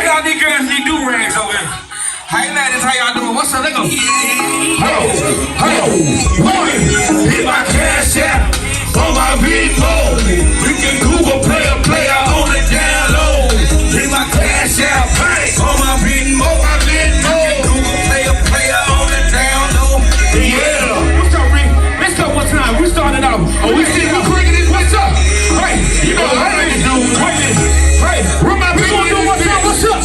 y'all these girls need do rags over here. Hey ladies, how y'all doing? What's up? They go. Hit my cash app on my Venmo. You can Google player on the down low. Hit my cash app on my Venmo. Google player on the down low. Yeah. What's up, Rick? Let's go one time. We started out. Oh, we cranking this. What's up? Hey, you know how they do. Hey, run my people do what's up? What's up?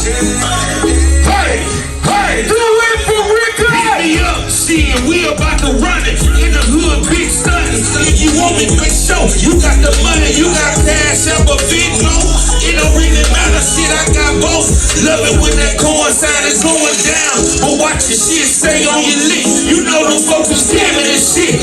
Hey, do it for Rick. Beat me up. Shit, we about to run it. In the hood, big stunning. If you want me, quick show. You got the money, you got cash up a big no. It don't really matter, shit, I got both. Love it when that corn sign is going down. But watch your shit, stay on your lip. You know them folks are scamming and shit.